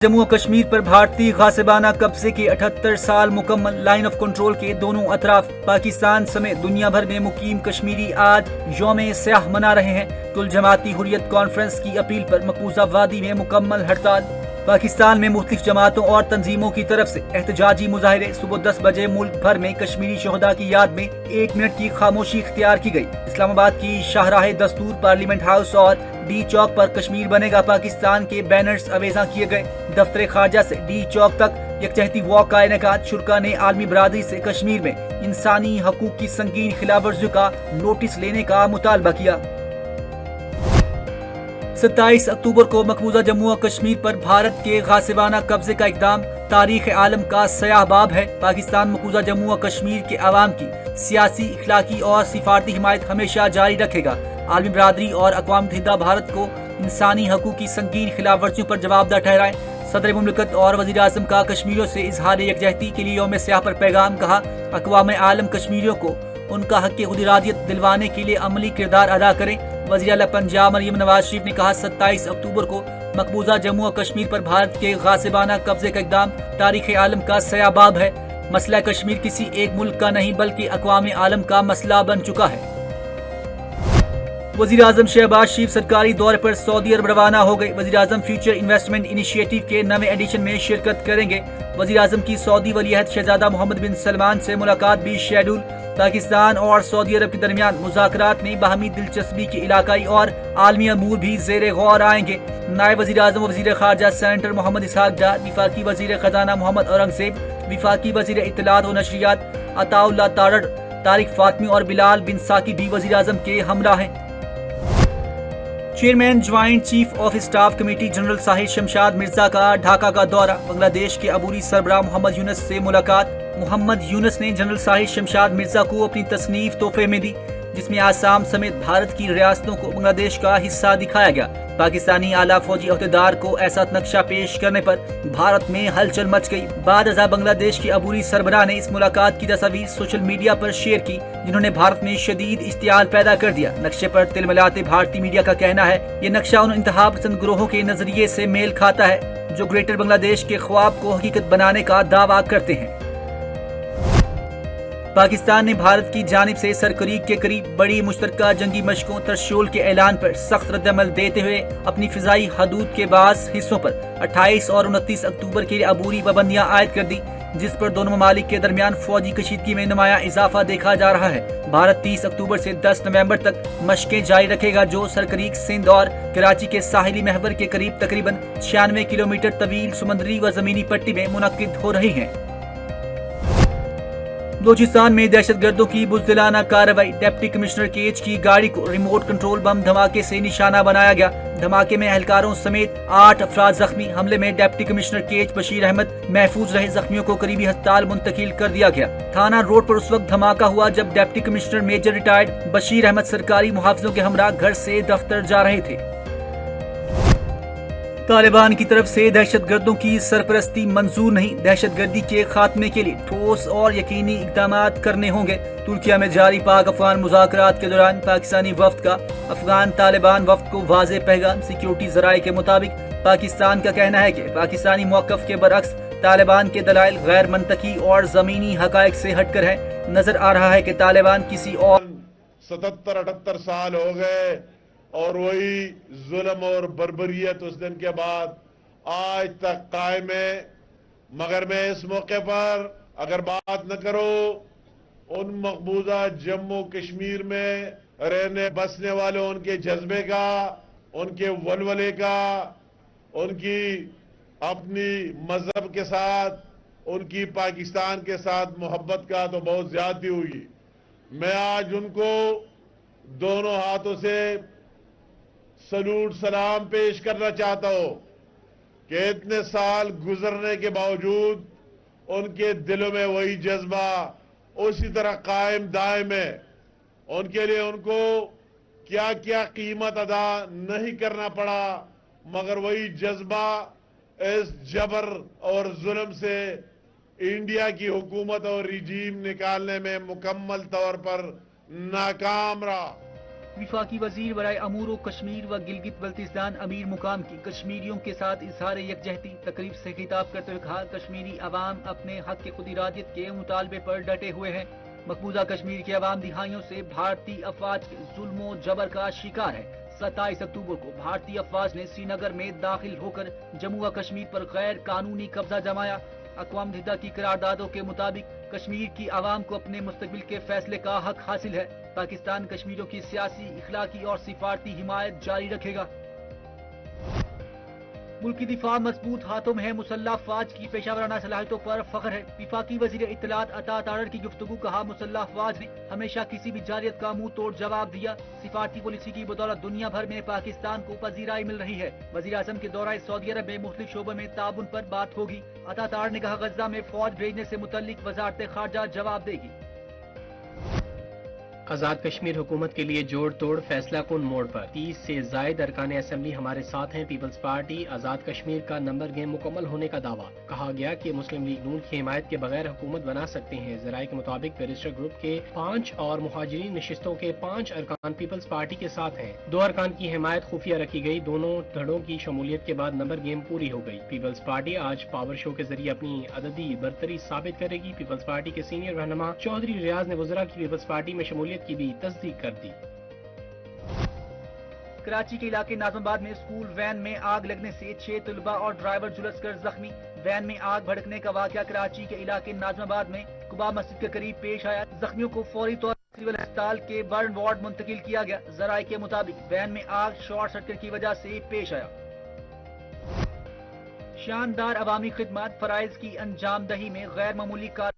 जम्मू और कश्मीर पर भारतीय गासिबाना कब्जे के 78 साल मुकम्मल। लाइन ऑफ कंट्रोल के दोनों अतराफ पाकिस्तान समेत दुनिया भर में मुकीम कश्मीरी आज यौम स्याह मना रहे हैं। कुल जमाती हुर्रियत कॉन्फ्रेंस की अपील पर मकबूजा वादी में मुकम्मल हड़ताल। पाकिस्तान में मुख्तलिफ जमातों और तंजीमों की तरफ से एहतजाजी मुजाहिरे। सुबह 10 बजे मुल्क भर में कश्मीरी शहदा की याद में 1 मिनट की खामोशी इख्तियार की गई। इस्लामाबाद की शाहराह दस्तूर, पार्लियामेंट हाउस और डी चौक पर कश्मीर बनेगा पाकिस्तान के बैनर्स अवेजा किए गए। दफ्तर खारजा से डी चौक तक यकजहती वॉक का इनेकाद। शुरा ने आलमी बरादरी से कश्मीर में इंसानी हकूक की संगीन खिलाफ वर्जियों का नोटिस लेने का मुतालबा किया। 27 अक्टूबर को मकबूजा जम्मू और कश्मीर पर भारत के गासिबाना कब्जे का इकदाम तारीख आलम का सयाह बाब है। पाकिस्तान मकबूजा जम्मू और कश्मीर के अवाम की सियासी, इखलाकी और सिफारती हिमायत हमेशा जारी रखेगा। आलमी बरादरी और अक़वाम मुत्तहिदा भारत को इंसानी हकूक की संगीन खिलाफ वर्जियों पर जवाबदार ठहराएं। सदर मुमलिकत और वज़ीर आज़म का कश्मीरियों से इजहार यकजहती के लिए यौम स्याह पर पैगाम। कहा, अक़वाम आलम कश्मीरियों को उनका हक़ खुदइरादियत दिलवाने के लिए अमली किरदार अदा करें। वज़ीर आला पंजाब मरियम नवाज शरीफ ने कहा, 27 अक्टूबर को मकबूजा जम्मू और कश्मीर पर भारत के गासिबाना कब्जे का इक़दाम तारीख़ आलम का सयाह बाब है। मसला कश्मीर किसी एक मुल्क का नहीं बल्कि अक़वाम आलम का मसला बन चुका है। वज़ीर आज़म शहबाज शरीफ सरकारी दौरे पर सऊदी अरब रवाना हो गए। वज़ीर आज़म फ्यूचर इन्वेस्टमेंट इनिशिएटिव के नवे एडिशन में शिरकत करेंगे। वज़ीर आज़म की सऊदी वलीअहद शहजादा मोहम्मद बिन सलमान से मुलाकात भी शेड्यूल। पाकिस्तान और सऊदी अरब के दरमियान मुज़ाकरात में बाहमी दिलचस्पी के इलाकाई और आलमी अमूर भी ज़ेरे गौर आएंगे। नायब वज़ीर आज़म और वज़ीर ख़ारजा सेनेटर मोहम्मद इसहाक डार, विफाकी वज़ीर ख़जाना मोहम्मद औरंगज़ेब, विफाकी वज़ीर इत्तलात और नशरियात अताउल्लाह तारड़, तारिक फातमी और बिलाल बिन साकी भी वज़ीर आज़म के हमरा हैं। Chairman joint chief of staff committee general Sahir Shamshad Mirza का ढाका का दौरा। बांग्लादेश के अबूरी सरबराह मोहम्मद यूनुस से मुलाकात। मोहम्मद यूनुस ने जनरल साहिर शमशाद मिर्जा को अपनी तसनीफ तोहफे में दी, जिसमें आसाम समेत भारत की रियासतों को बांग्लादेश का हिस्सा दिखाया गया। पाकिस्तानी आला फौजी अहदेदार को ऐसा नक्शा पेश करने पर भारत में हलचल मच गई। बाद अज़ा बांग्लादेश के अबूरी सरबराह ने इस मुलाकात की तस्वीर सोशल मीडिया पर शेयर की, जिन्होंने भारत में शदीद इश्तियाल पैदा कर दिया। नक्शे पर तिलमिलाते भारतीय मीडिया का कहना है, ये नक्शा उन इंतहा पसंद ग्रोहों के नजरिए से मेल खाता है जो ग्रेटर बांग्लादेश के ख्वाब को हकीकत बनाने का दावा करते हैं। पाकिस्तान ने भारत की जानिब से सरकरीब के करीब बड़ी मुश्तरका जंगी मशकों तरशूल के ऐलान पर सख्त रद्दअमल देते हुए अपनी फिजाई हदूद के बाज़ हिस्सों पर 28 और 29 अक्टूबर के लिए अबूरी पाबंदियां आयद कर दी, जिस पर दोनों ममालिक के दरमियान फौजी कशीदगी में नुमाया इजाफा देखा जा रहा है। भारत 30 अक्टूबर से 10 नवंबर तक मशकें जारी रखेगा, जो सरकरीक, सिंध और कराची के साहिली महवर के करीब तकरीबन 96 किलोमीटर तवील समुद्री व जमीनी पट्टी में मुनक्किद हो रही हैं। बलूचिस्तान में दहशतगर्दों की बुज़दिलाना कार्रवाई। डिप्टी कमिश्नर केज की गाड़ी को रिमोट कंट्रोल बम धमाके से निशाना बनाया गया। धमाके में एहलकारों समेत 8 अफराद जख्मी। हमले में डिप्टी कमिश्नर केज बशीर अहमद महफूज रहे। जख्मियों को करीबी अस्पताल मुंतकिल कर दिया गया। थाना रोड पर उस वक्त धमाका हुआ जब deputy commissioner major retired Bashir Ahmed सरकारी मुहाफिजों के हमरा घर से दफ्तर जा रहे थे। तालिबान की तरफ से दहशतगर्दों की सरपरस्ती मंजूर नहीं। दहशतगर्दी के खात्मे के लिए ठोस और यकीनी इक़दाम करने होंगे। तुर्किया में जारी पाक अफगान मुज़ाकरात के दौरान पाकिस्तानी वफ्द का अफगान तालिबान वफ्द को वाज़ेह पैगाम। सिक्योरिटी ज़राए के मुताबिक पाकिस्तान का कहना है कि पाकिस्तानी मौक़िफ़ के बरअक्स तालिबान के दलाइल गैर मंतकी और ज़मीनी हक़ाइक़ से हटकर है। नजर आ रहा है कि तालिबान किसी और 77-78 साल हो गए और वही जुल्म और बर्बरियत उस दिन के बाद आज तक कायम है। मगर मैं इस मौके पर अगर बात न करूं उन मकबूजा जम्मू कश्मीर में रहने बसने वालों उनके जज्बे का, उनके वलवले का, उनकी अपनी मजहब के साथ, उनकी पाकिस्तान के साथ मोहब्बत का तो बहुत ज्यादती हुई। मैं आज उनको दोनों हाथों से सलूट सलाम पेश करना चाहता हूं कि इतने साल गुजरने के बावजूद उनके दिलों में वही जज्बा उसी तरह कायम दायम है। उनके लिए उनको क्या क्या कीमत अदा नहीं करना पड़ा, मगर वही जज्बा इस जबर और जुल्म से इंडिया की हुकूमत और रिजीम निकालने में मुकम्मल तौर पर नाकाम रहा। وفاقی وزیر برائے امور و کشمیر و گلگت بلتستان امیر مقام کی کشمیریوں کے ساتھ اظہار یکجہتی تقریب سے خطاب کرتے ہوئے کہا کشمیری عوام اپنے حق خود ارادیت کے مطالبے پر ڈٹے ہوئے ہیں. مقبوضہ کشمیر کے عوام دہائیوں سے بھارتی افواج کے ظلم و جبر کا شکار ہے. 27 اکتوبر کو بھارتی افواج نے سری نگر میں داخل ہو کر جموں و کشمیر پر غیر قانونی قبضہ جمایا. اقوام متحدہ کی قراردادوں کے مطابق کشمیر کی عوام کو اپنے مستقبل کے فیصلے کا حق حاصل ہے. پاکستان کشمیریوں کی سیاسی، اخلاقی اور سفارتی حمایت جاری رکھے گا. ملک کی دفاع مضبوط ہاتھوں میں ہے، مسلح افواج کی پیشہ ورانہ صلاحیتوں پر فخر ہے. وفاقی وزیر اطلاعات عطا تارڑ کی گفتگو. کہا مسلح افواج نے ہمیشہ کسی بھی جارحیت کا منہ توڑ جواب دیا. سفارتی پالیسی کی بدولت دنیا بھر میں پاکستان کو پذیرائی مل رہی ہے. وزیر اعظم کے دورہ سعودی عرب میں مختلف شعبوں میں تعاون پر بات ہوگی. عطا تارڑ نے کہا غزہ میں فوج بھیجنے سے متعلق وزارت خارجہ جواب دے گی. آزاد کشمیر حکومت کے لیے جوڑ توڑ فیصلہ کن موڑ پر 30 سے زائد ارکان اسمبلی ہمارے ساتھ ہیں. پیپلز پارٹی آزاد کشمیر کا نمبر گیم مکمل ہونے کا دعویٰ. کہا گیا کہ مسلم لیگ نون کی حمایت کے بغیر حکومت بنا سکتے ہیں. ذرائع کے مطابق بیرسٹر گروپ کے 5 اور مہاجرین نشستوں کے 5 ارکان پیپلز پارٹی کے ساتھ ہیں. 2 ارکان کی حمایت خفیہ رکھی گئی. دونوں دھڑوں کی شمولیت کے بعد نمبر گیم پوری ہو گئی. پیپلز پارٹی آج پاور شو کے ذریعے اپنی عددی برتری ثابت کرے گی. پیپلز پارٹی کے سینئر رہنما چودھری ریاض نے وزراء کی پیپلز پارٹی میں شمولیت کی بھی تصدیق کر دی. کراچی کے علاقے ناظم آباد میں اسکول وین میں آگ لگنے سے 6 طلباء اور ڈرائیور جھلس کر زخمی. وین میں آگ بھڑکنے کا واقعہ کراچی کے علاقے ناظم آباد میں قباء مسجد کے قریب پیش آیا. زخمیوں کو فوری طور پر سول ہسپتال کے برن وارڈ منتقل کیا گیا. ذرائع کے مطابق وین میں آگ شارٹ سرکٹ کی وجہ سے پیش آیا. شاندار عوامی خدمات فرائض کی انجام دہی میں غیر معمولی کارکردگی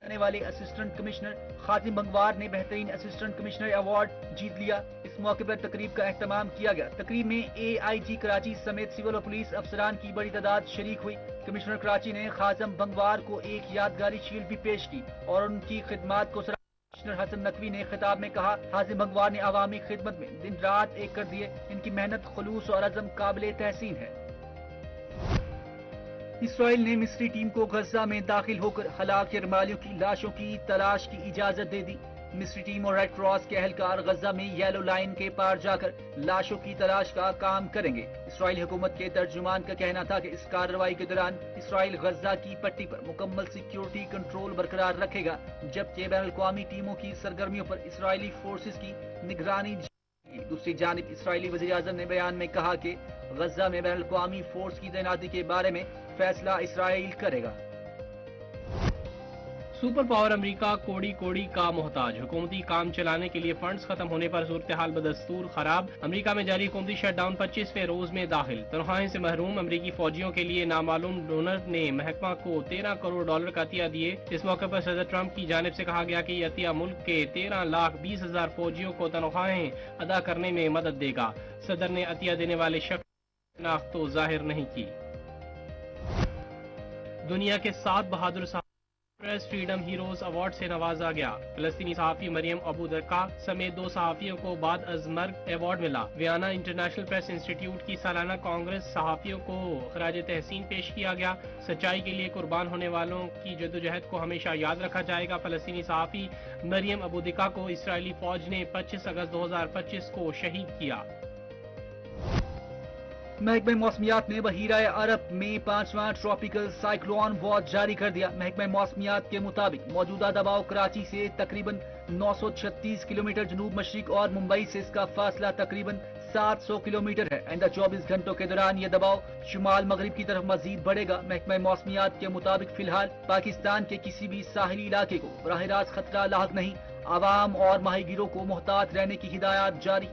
کرنے والے اسسٹنٹ کمشنر خاتم بنگوار نے بہترین اسسٹنٹ کمشنر ایوارڈ جیت لیا. اس موقع پر تقریب کا اہتمام کیا گیا. تقریب میں AIG کراچی سمیت سول اور پولیس افسران کی بڑی تعداد شریک ہوئی. کمشنر کراچی نے خاتم بنگوار کو ایک یادگاری شیلڈ بھی پیش کی اور ان کی خدمات کو سراہا. کمشنر حسن نقوی نے خطاب میں کہا خاتم بنگوار نے عوامی خدمت میں دن رات ایک کر دیے. ان کی محنت، خلوص اور عزم قابل تحسین ہے. اسرائیل نے مصری ٹیم کو غزہ میں داخل ہو کر ہلاک یرغمالیوں کی لاشوں کی تلاش کی اجازت دے دی. مصری ٹیم اور ریڈ کراس کے اہلکار غزہ میں یلو لائن کے پار جا کر لاشوں کی تلاش کا کام کریں گے. اسرائیلی حکومت کے ترجمان کا کہنا تھا کہ اس کارروائی کے دوران اسرائیل غزہ کی پٹی پر مکمل سیکیورٹی کنٹرول برقرار رکھے گا، جبکہ بین الاقوامی ٹیموں کی سرگرمیوں پر اسرائیلی فورسز کی نگرانی. دوسری جانب اسرائیلی وزیر اعظم نے بیان میں کہا کہ غزہ میں بین الاقوامی فورس کی تعیناتی کے بارے میں فیصلہ اسرائیل کرے گا. سپر پاور امریکہ کوڑی کوڑی کا محتاج. حکومتی کام چلانے کے لیے فنڈز ختم ہونے پر صورتحال بدستور خراب. امریکہ میں جاری حکومتی شٹ ڈاؤن 25ویں روز میں داخل. تنخواہیں سے محروم امریکی فوجیوں کے لیے نامعلوم ڈونر نے محکمہ کو $13 کروڑ کا عطیہ دیے. اس موقع پر صدر ٹرمپ کی جانب سے کہا گیا کہ یہ عطیہ ملک کے 13,20,000 فوجیوں کو تنخواہیں ادا کرنے میں مدد دے گا. صدر نے عطیہ دینے والے شخص کی شناخت تو ظاہر نہیں کی. دنیا کے 7 بہادر پریس فریڈم ہیروز ایوارڈ سے نوازا گیا. فلسطینی صحافی مریم ابو دکا سمیت 2 صحافیوں کو بعد از مرگ ایوارڈ ملا. ویانا انٹرنیشنل پریس انسٹیٹیوٹ کی سالانہ کانگریس صحافیوں کو خراج تحسین پیش کیا گیا. سچائی کے لیے قربان ہونے والوں کی جدوجہد کو ہمیشہ یاد رکھا جائے گا. فلسطینی صحافی مریم ابو دکا کو اسرائیلی فوج نے 25 اگست 2025 کو شہید کیا. محکمہ موسمیات نے بحیرہ عرب میں 5واں ٹراپیکل سائیکلون واچ جاری کر دیا. محکمہ موسمیات کے مطابق موجودہ دباؤ کراچی سے تقریباً 936 کلومیٹر جنوب مشرق اور ممبئی سے اس کا فاصلہ تقریباً 700 کلومیٹر ہے. آئندہ 24 گھنٹوں کے دوران یہ دباؤ شمال مغرب کی طرف مزید بڑھے گا. محکمہ موسمیات کے مطابق فی الحال پاکستان کے کسی بھی ساحلی علاقے کو براہ راست خطرہ لاحق نہیں. عوام اور ماہی گیروں کو محتاط رہنے کی ہدایات جاری.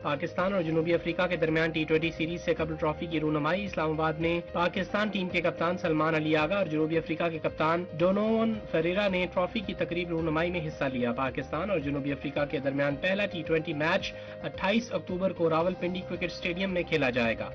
پاکستان اور جنوبی افریقہ کے درمیان T20 سیریز سے قبل ٹرافی کی رونمائی اسلام آباد میں پاکستان ٹیم کے کپتان سلمان علی آغا اور جنوبی افریقہ کے کپتان ڈونوون فریرا نے ٹرافی کی تقریب رونمائی میں حصہ لیا. پاکستان اور جنوبی افریقہ کے درمیان پہلا T20 میچ 28 اکتوبر کو راولپنڈی کرکٹ اسٹیڈیم میں کھیلا جائے گا.